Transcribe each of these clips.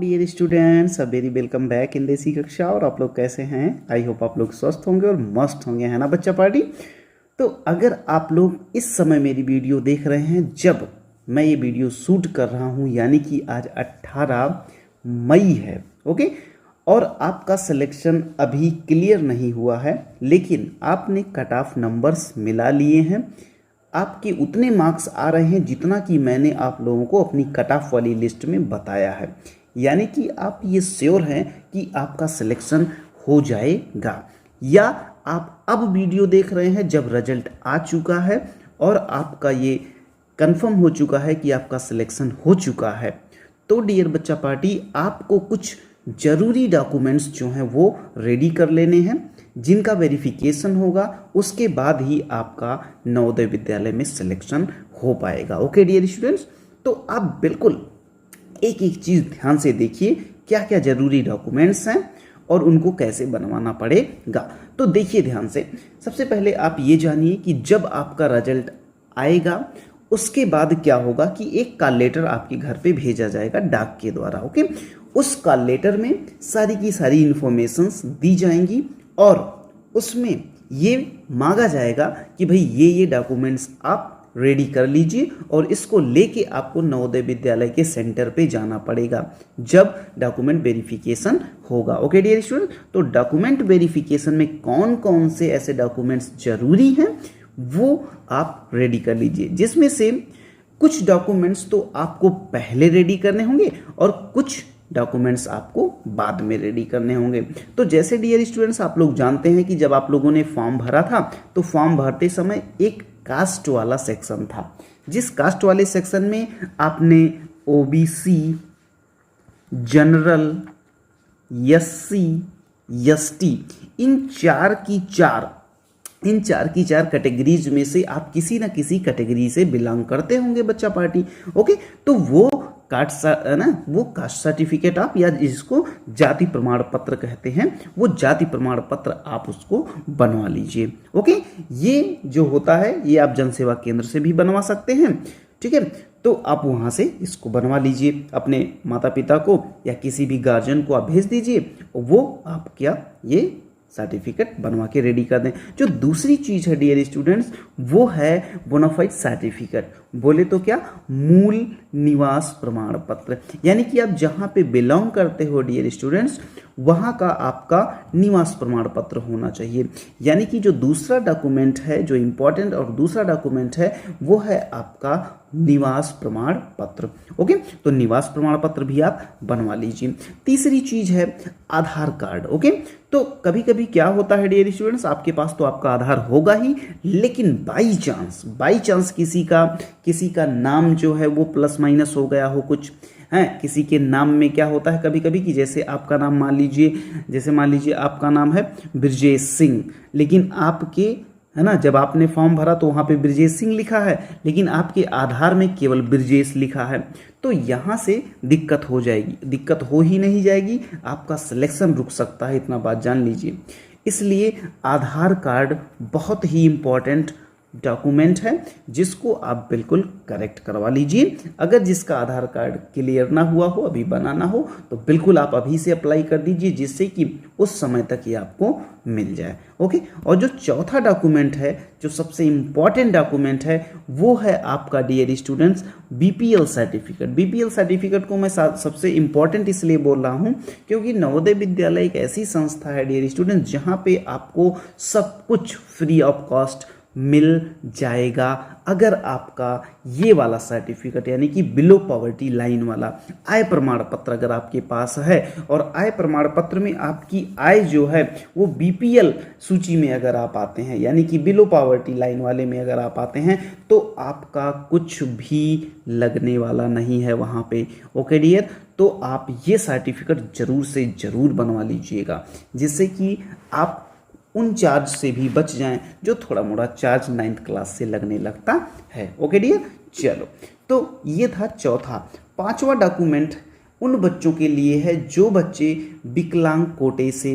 Dear students, a very welcome back in Desi Kaksha. और आप लोग कैसे हैं? आई होप आप लोग स्वस्थ होंगे और मस्त होंगे, है ना बच्चा पार्टी। तो अगर आप लोग इस समय मेरी वीडियो देख रहे हैं जब मैं ये वीडियो शूट कर रहा हूँ, यानी कि आज 18 मई है, ओके। और आपका सिलेक्शन अभी क्लियर नहीं हुआ है, लेकिन आपने कट ऑफ नंबर्स मिला लिए हैं। आपके उतने मार्क्स आ रहे हैं जितना कि मैंने आप लोगों को अपनी कट ऑफ वाली लिस्ट में बताया है, यानी कि आप ये श्योर हैं कि आपका सिलेक्शन हो जाएगा। या आप अब वीडियो देख रहे हैं जब रिजल्ट आ चुका है और आपका ये कंफर्म हो चुका है कि आपका सिलेक्शन हो चुका है। तो डियर बच्चा पार्टी, आपको कुछ ज़रूरी डॉक्यूमेंट्स जो हैं वो रेडी कर लेने हैं, जिनका वेरिफिकेशन होगा, उसके बाद ही आपका नवोदय विद्यालय में सिलेक्शन हो पाएगा। ओके डियर स्टूडेंट्स, तो आप बिल्कुल एक एक चीज़ ध्यान से देखिए, क्या क्या ज़रूरी डॉक्यूमेंट्स हैं और उनको कैसे बनवाना पड़ेगा। तो देखिए ध्यान से, सबसे पहले आप ये जानिए कि जब आपका रिजल्ट आएगा उसके बाद क्या होगा कि एक कॉल लेटर आपके घर पे भेजा जाएगा डाक के द्वारा, ओके। उस कॉल लेटर में सारी की सारी इंफॉर्मेशंस दी जाएंगी और उसमें ये मांगा जाएगा कि भाई ये डॉक्यूमेंट्स आप रेडी कर लीजिए और इसको लेके आपको नवोदय विद्यालय के सेंटर पे जाना पड़ेगा जब डॉक्यूमेंट वेरिफिकेशन होगा। ओके डियर स्टूडेंट, तो डॉक्यूमेंट वेरिफिकेशन में कौन कौन से ऐसे डॉक्यूमेंट्स जरूरी हैं वो आप रेडी कर लीजिए, जिसमें से कुछ डॉक्यूमेंट्स तो आपको पहले रेडी करने होंगे और कुछ डॉक्यूमेंट्स आपको बाद में रेडी करने होंगे। तो जैसे डियर स्टूडेंट्स, आप लोग जानते हैं कि जब आप लोगों ने फॉर्म भरा था तो फॉर्म भरते समय एक कास्ट वाला सेक्शन था, जिस कास्ट वाले सेक्शन में आपने ओबीसी, जनरल, एससी, एसटी, इन चार की चार कैटेगरीज में से आप किसी ना किसी कैटेगरी से बिलोंग करते होंगे बच्चा पार्टी, ओके। तो वो कास्ट सर्टिफिकेट आप, या जिसको जाति प्रमाण पत्र कहते हैं, वो जाति प्रमाण पत्र आप उसको बनवा लीजिए, ओके। ये जो होता है ये आप जन सेवा केंद्र से भी बनवा सकते हैं, ठीक है। तो आप वहाँ से इसको बनवा लीजिए, अपने माता पिता को या किसी भी गार्जियन को आप भेज दीजिए, वो आप क्या ये सर्टिफिकेट बनवा के रेडी कर दें। जो दूसरी चीज़ है डियर स्टूडेंट्स, वो है बोनाफाइड सर्टिफिकेट, बोले तो क्या, मूल निवास प्रमाण पत्र, यानी कि आप जहाँ पे बिलोंग करते हो डियर स्टूडेंट्स वहाँ का आपका निवास प्रमाण पत्र होना चाहिए। यानी कि जो दूसरा डॉक्यूमेंट है, जो इम्पोर्टेंट और दूसरा डॉक्यूमेंट है, वो है आपका निवास प्रमाण पत्र, ओके। तो निवास प्रमाण पत्र भी आप बनवा लीजिए। तीसरी चीज है आधार कार्ड, ओके। तो कभी कभी क्या होता है डियर स्टूडेंट्स, आपके पास तो आपका आधार होगा ही, लेकिन बाई चांस किसी का नाम जो है वो प्लस माइनस हो गया हो कुछ, है किसी के नाम में क्या होता है कभी कभी कि जैसे आपका नाम मान लीजिए आपका नाम है ब्रजेश सिंह, लेकिन आपके, है ना, जब आपने फॉर्म भरा तो वहाँ पे ब्रजेश सिंह लिखा है, लेकिन आपके आधार में केवल ब्रजेश लिखा है। तो यहाँ से दिक्कत हो जाएगी, दिक्कत हो ही नहीं जाएगी, आपका सिलेक्शन रुक सकता है, इतना बात जान लीजिए। इसलिए आधार कार्ड बहुत ही इम्पोर्टेंट डॉक्यूमेंट है, जिसको आप बिल्कुल करेक्ट करवा लीजिए। अगर जिसका आधार कार्ड क्लियर ना हुआ हो, अभी बनाना हो, तो बिल्कुल आप अभी से अप्लाई कर दीजिए, जिससे कि उस समय तक ये आपको मिल जाए, ओके। और जो चौथा डॉक्यूमेंट है, जो सबसे इम्पॉर्टेंट डॉक्यूमेंट है, वो है आपका dear students BPL certificate. BPL certificate को मैं सबसे इम्पॉर्टेंट इसलिए बोल रहा हूँ क्योंकि नवोदय विद्यालय एक ऐसी संस्था है डियर स्टूडेंट्स जहाँ पे आपको सब कुछ फ्री ऑफ कॉस्ट मिल जाएगा अगर आपका ये वाला सर्टिफिकेट, यानी कि बिलो पॉवर्टी लाइन वाला आय प्रमाण पत्र अगर आपके पास है, और आय प्रमाण पत्र में आपकी आय जो है वो बीपीएल सूची में अगर आप आते हैं, यानी कि बिलो पॉवर्टी लाइन वाले में अगर आप आते हैं, तो आपका कुछ भी लगने वाला नहीं है वहाँ पे, ओके डियर। तो आप ये सर्टिफिकेट जरूर से जरूर बनवा लीजिएगा, जिससे कि आप उन चार्ज से भी बच जाएं जो थोड़ा मोड़ा चार्ज 9th क्लास से लगने लगता है, ओके डियर। चलो, तो ये था चौथा। पांचवा डॉक्यूमेंट उन बच्चों के लिए है जो बच्चे विकलांग कोटे से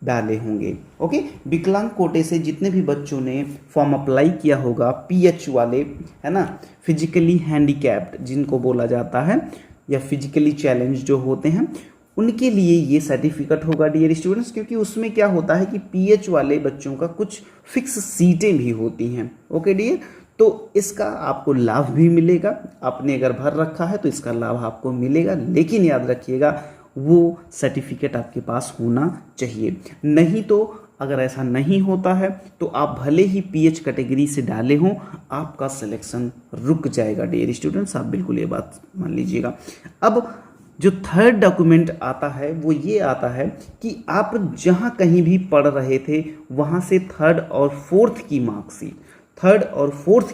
डाले होंगे, ओके। विकलांग कोटे से जितने भी बच्चों ने फॉर्म अप्लाई किया होगा, पीएच वाले, है ना, फिजिकली हैंडीकैप्ड जिनको बोला जाता है, या फिजिकली चैलेंज जो होते हैं उनके लिए ये सर्टिफिकेट होगा डियर स्टूडेंट्स, क्योंकि उसमें क्या होता है कि पीएच वाले बच्चों का कुछ फिक्स सीटें भी होती हैं। ओके डियर, तो इसका आपको लाभ भी मिलेगा। आपने अगर भर रखा है तो इसका लाभ आपको मिलेगा, लेकिन याद रखिएगा वो सर्टिफिकेट आपके पास होना चाहिए। नहीं तो अगर ऐसा नहीं होता है तो आप भले ही पीएच कैटेगरी से डाले हों, आपका सिलेक्शन रुक जाएगा डियर स्टूडेंट्स, आप बिल्कुल ये बात मान लीजिएगा। अब जो थर्ड डॉक्यूमेंट आता है वो ये आता है कि आप जहाँ कहीं भी पढ़ रहे थे वहाँ से थर्ड और फोर्थ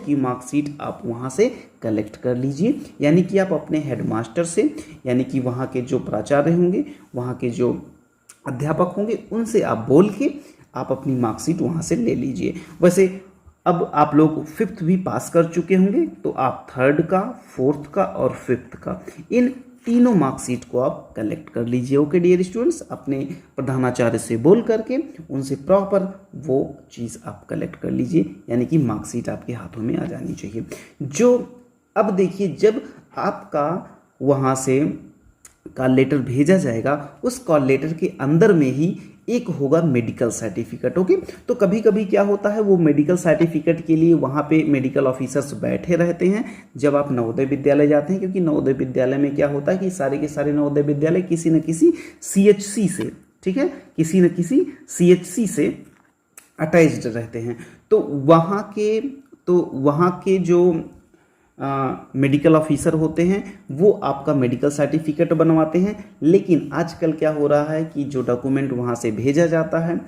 की मार्कशीट आप वहाँ से कलेक्ट कर लीजिए। यानी कि आप अपने हेडमास्टर से, यानी कि वहाँ के जो प्राचार्य होंगे, वहाँ के जो अध्यापक होंगे, उनसे आप बोल के आप अपनी मार्कशीट वहाँ से ले लीजिए। वैसे अब आप लोग फिफ्थ भी पास कर चुके होंगे, तो आप थर्ड का, फोर्थ का और फिफ्थ का इन तीनों मार्कशीट को आप कलेक्ट कर लीजिए। ओके डियर स्टूडेंट्स, अपने प्रधानाचार्य से बोल करके उनसे प्रॉपर वो चीज़ आप कलेक्ट कर लीजिए, यानी कि मार्कशीट आपके हाथों में आ जानी चाहिए। जो अब देखिए, जब आपका वहाँ से कॉल लेटर भेजा जाएगा, उस कॉल लेटर के अंदर में ही एक होगा मेडिकल सर्टिफिकेट। ओके, तो कभी कभी क्या होता है, वो मेडिकल सर्टिफिकेट के लिए वहाँ पे मेडिकल ऑफिसर्स बैठे रहते हैं जब आप नवोदय विद्यालय जाते हैं, क्योंकि नवोदय विद्यालय में क्या होता है कि सारे के सारे नवोदय विद्यालय किसी न किसी सीएचसी से, ठीक है, किसी न किसी सीएचसी से अटैच्ड रहते हैं। तो वहाँ के जो मेडिकल ऑफिसर होते हैं वो आपका मेडिकल सर्टिफिकेट बनवाते हैं। लेकिन आजकल क्या हो रहा है कि जो डॉक्यूमेंट वहाँ से भेजा जाता है,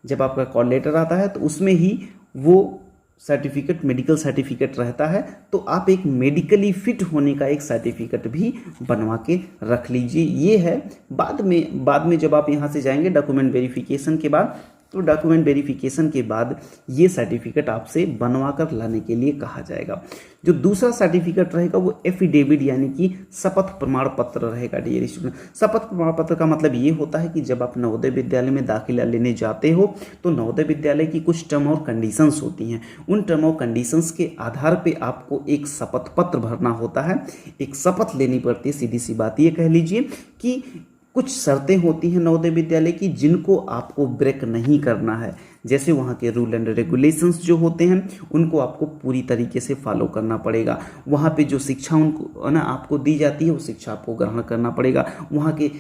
जब आपका कॉल लेटर आता है तो उसमें ही वो सर्टिफिकेट, मेडिकल सर्टिफिकेट रहता है, तो आप एक मेडिकली फिट होने का एक सर्टिफिकेट भी बनवा के रख लीजिए। ये है बाद में जब आप यहाँ से जाएंगे डॉक्यूमेंट वेरिफिकेशन के बाद, तो डॉक्यूमेंट वेरिफिकेशन के बाद ये सर्टिफिकेट आपसे बनवा कर लाने के लिए कहा जाएगा। जो दूसरा सर्टिफिकेट रहेगा वो एफिडेविट यानी कि शपथ प्रमाण पत्र रहेगा डियर स्टूडेंट। शपथ प्रमाण पत्र का मतलब ये होता है कि जब आप नवोदय विद्यालय में दाखिला लेने जाते हो तो नवोदय विद्यालय की कुछ टर्म और कंडीशंस होती हैं। उन टर्म और कंडीशंस के आधार पे आपको एक शपथ पत्र भरना होता है, एक शपथ लेनी पड़ती है। सीधी सी बात ये कह लीजिए कि कुछ शर्तें होती हैं नवोदय विद्यालय की जिनको आपको ब्रेक नहीं करना है। जैसे वहाँ के रूल एंड रेगुलेशंस जो होते हैं उनको आपको पूरी तरीके से फॉलो करना पड़ेगा। वहाँ पे जो शिक्षा उनको आपको दी जाती है वो शिक्षा आपको ग्रहण करना पड़ेगा। वहाँ के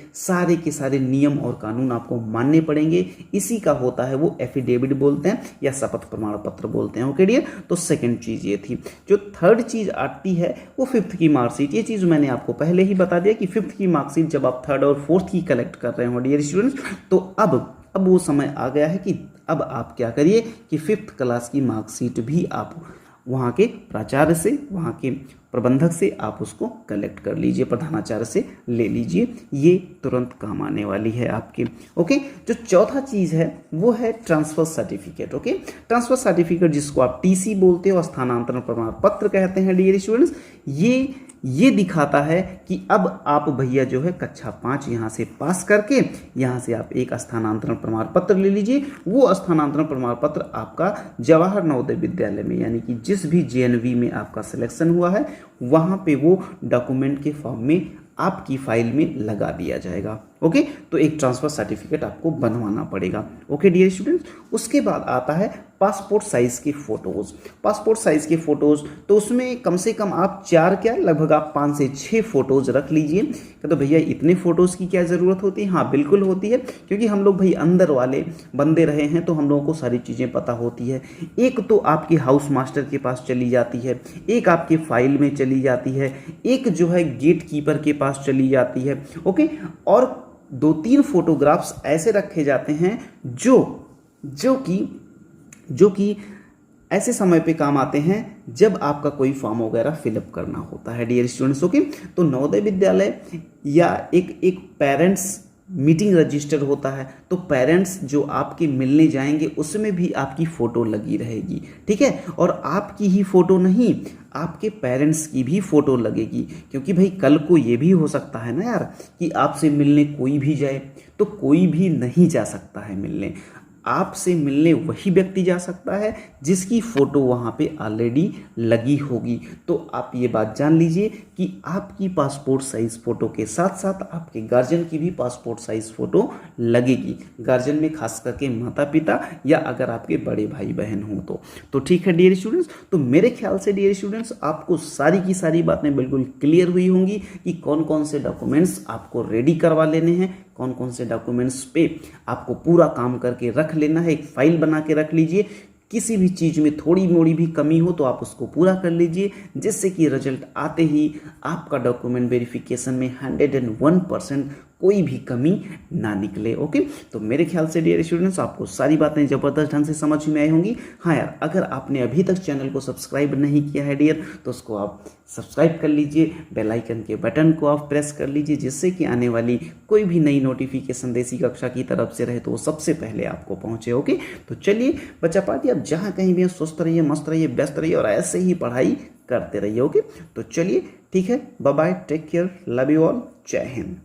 सारे नियम और कानून आपको मानने पड़ेंगे। इसी का होता है वो एफिडेविट बोलते हैं या शपथ प्रमाण पत्र बोलते हैं। ओके डियर, तो सेकेंड चीज़ ये थी। जो थर्ड चीज़ आती है वो फिफ्थ की मार्कशीट। ये चीज़ मैंने आपको पहले ही बता दिया कि फिफ्थ की मार्कशीट जब आप थर्ड और फोर्थ की कलेक्ट कर रहे हो डियर स्टूडेंट्स, तो अब वो समय आ गया है कि अब आप क्या करिए कि फिफ्थ क्लास की मार्कशीट भी आप वहाँ के प्राचार्य से, वहाँ के प्रबंधक से आप उसको कलेक्ट कर लीजिए, प्रधानाचार्य से ले लीजिए। ये तुरंत काम आने वाली है आपके। ओके, जो चौथा चीज़ है वो है transfer certificate. Okay, transfer certificate जिसको आप टीसी बोलते हो, स्थानांतरण प्रमाण पत्र कहते हैं डियर स्टूडेंट्स। ये दिखाता है कि अब आप भैया जो है कक्षा 5 यहाँ से पास करके यहाँ से आप एक स्थानांतरण प्रमाण पत्र ले लीजिए। वो स्थानांतरण प्रमाण पत्र आपका जवाहर नवोदय विद्यालय में यानी कि जिस भी जेएनवी में आपका सिलेक्शन हुआ है वहाँ पे वो डॉक्यूमेंट के फॉर्म में आपकी फाइल में लगा दिया जाएगा। ओके, तो एक ट्रांसफर सर्टिफिकेट आपको बनवाना पड़ेगा। ओके डियर स्टूडेंट्स, उसके बाद आता है पासपोर्ट साइज की फ़ोटोज़। पासपोर्ट साइज़ की फ़ोटोज़ तो उसमें कम से कम आप लगभग आप 5 से 6 फ़ोटोज़ रख लीजिए। तो भैया इतने फ़ोटोज़ की क्या ज़रूरत होती है? हाँ बिल्कुल होती है, क्योंकि हम लोग भाई अंदर वाले बंदे रहे हैं तो हम लोगों को सारी चीज़ें पता होती है। एक तो आपके हाउस मास्टर के पास चली जाती है, एक आपके फाइल में चली जाती है, एक जो है गेट कीपर के पास चली जाती है। ओके, और 2-3 फोटोग्राफ्स ऐसे रखे जाते हैं जो कि ऐसे समय पे काम आते हैं जब आपका कोई फॉर्म वगैरह फिलअप करना होता है डियर स्टूडेंट्स। ओके, तो नवोदय विद्यालय या एक पेरेंट्स मीटिंग रजिस्टर होता है, तो पेरेंट्स जो आपके मिलने जाएंगे उसमें भी आपकी फ़ोटो लगी रहेगी, ठीक है। और आपकी ही फ़ोटो नहीं, आपके पेरेंट्स की भी फ़ोटो लगेगी, क्योंकि भाई कल को ये भी हो सकता है ना यार कि आपसे मिलने कोई भी जाए, तो कोई भी नहीं जा सकता है मिलने। आपसे मिलने वही व्यक्ति जा सकता है जिसकी फ़ोटो वहाँ पे ऑलरेडी लगी होगी। तो आप ये बात जान लीजिए कि आपकी पासपोर्ट साइज़ फ़ोटो के साथ साथ आपके गार्जियन की भी पासपोर्ट साइज़ फ़ोटो लगेगी। गार्जियन में खास करके माता पिता या अगर आपके बड़े भाई बहन हों तो ठीक है डियर स्टूडेंट्स। तो मेरे ख्याल से डियर स्टूडेंट्स आपको सारी की सारी बातें बिल्कुल क्लियर हुई होंगी कि कौन कौन से डॉक्यूमेंट्स आपको रेडी करवा लेने हैं, कौन कौन से डॉक्यूमेंट्स पे आपको पूरा काम करके रख लेना है। एक फाइल बना के रख लीजिए, किसी भी चीज़ में थोड़ी मोड़ी भी कमी हो तो आप उसको पूरा कर लीजिए, जिससे कि रिजल्ट आते ही आपका डॉक्यूमेंट वेरिफिकेशन में 101% कोई भी कमी ना निकले। ओके, तो मेरे ख्याल से डियर स्टूडेंट्स आपको सारी बातें ज़बरदस्त ढंग से समझ में आई होंगी। हाँ यार, अगर आपने अभी तक चैनल को सब्सक्राइब नहीं किया है डियर, तो उसको आप सब्सक्राइब कर लीजिए, बेल आइकन के बटन को आप प्रेस कर लीजिए, जिससे कि आने वाली कोई भी नई नोटिफिकेशन देसी कक्षा की तरफ से रहे तो वो सबसे पहले आपको पहुंचे। ओके, तो चलिए बच्चा पार्टी, आप जहाँ कहीं भी स्वस्थ रहिए, मस्त रहिए, व्यस्त रहिए और ऐसे ही पढ़ाई करते रहिए। ओके, तो चलिए ठीक है, bye bye, take care, love you all, जय हिंद।